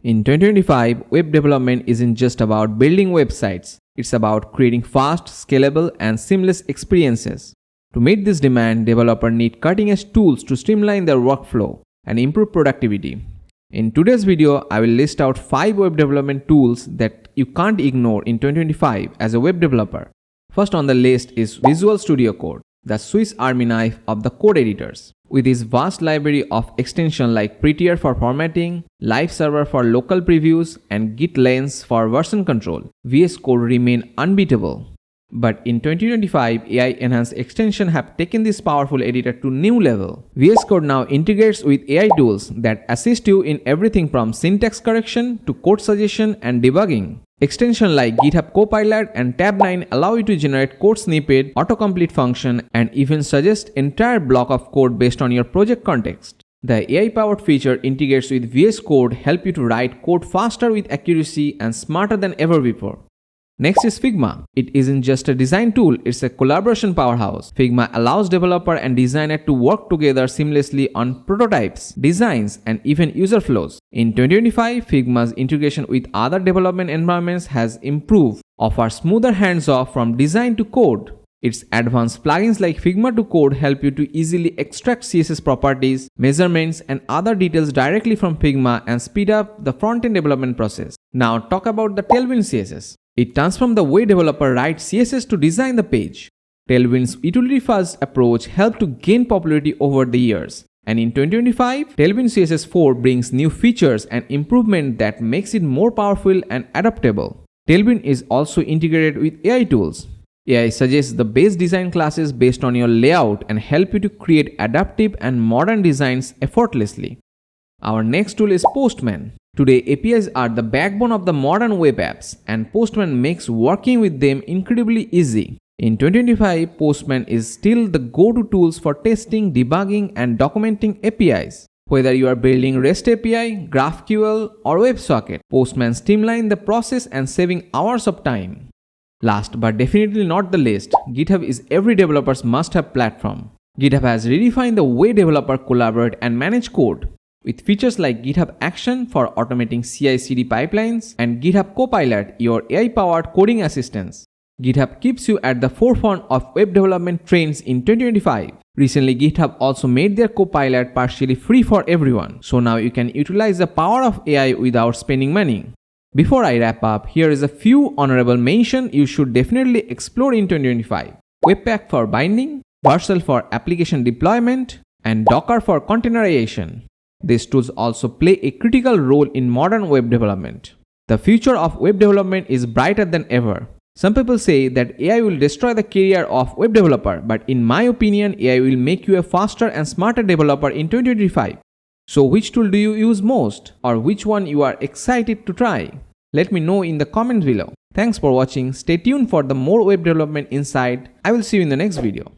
In 2025, web development isn't just about building websites, it's about creating fast, scalable, and seamless experiences. To meet this demand, developers need cutting-edge tools to streamline their workflow and improve productivity. In today's video, I will list out 5 web development tools that you can't ignore in 2025 as a web developer. First on the list is Visual Studio Code, the Swiss Army knife of the code editors. With its vast library of extensions like Prettier for formatting, Live Server for local previews, and Git Lens for version control, VS Code remain unbeatable. But in 2025, AI-enhanced extensions have taken this powerful editor to new level. VS Code now integrates with AI tools that assist you in everything from syntax correction to code suggestion and debugging. Extensions like GitHub Copilot and Tab9 allow you to generate code snippet, autocomplete function, and even suggest entire block of code based on your project context. The AI-powered feature integrates with VS Code help you to write code faster with accuracy and smarter than ever before. Next is Figma. It isn't just a design tool, it's a collaboration powerhouse. Figma allows developer and designer to work together seamlessly on prototypes, designs, and even user flows. In 2025, Figma's integration with other development environments has improved, offers smoother hands-off from design to code. Its advanced plugins like Figma to Code help you to easily extract CSS properties, measurements, and other details directly from Figma and speed up the front-end development process. Now talk about the Telwin CSS. It transforms the way developers write CSS to design the page. Telwin's utility-first approach helped to gain popularity over the years. And in 2025, Telwin CSS 4 brings new features and improvement that makes it more powerful and adaptable. Telwin is also integrated with AI tools. AI suggests the base design classes based on your layout and help you to create adaptive and modern designs effortlessly. Our next tool is Postman. Today, APIs are the backbone of the modern web apps, and Postman makes working with them incredibly easy. In 2025, Postman is still the go-to tools for testing, debugging, and documenting APIs. Whether you are building REST API, GraphQL, or WebSocket, Postman streamlines the process and saving hours of time. Last but definitely not the least, GitHub is every developer's must-have platform. GitHub has redefined the way developers collaborate and manage code. With features like GitHub Action for automating CI/CD pipelines and GitHub Copilot, your AI-powered coding assistance, GitHub keeps you at the forefront of web development trends in 2025. Recently, GitHub also made their Copilot partially free for everyone, so now you can utilize the power of AI without spending money. Before I wrap up, here is a few honorable mentions you should definitely explore in 2025. Webpack for binding, Vercel for application deployment, and Docker for containerization. These tools also play a critical role in modern web development. The future of web development is brighter than ever. Some people say that AI will destroy the career of web developer, but in my opinion, AI will make you a faster and smarter developer in 2025. So which tool do you use most, or which one you are excited to try? Let me know in the comments below. Thanks for watching. Stay tuned for the more web development insight. I will see you in the next video.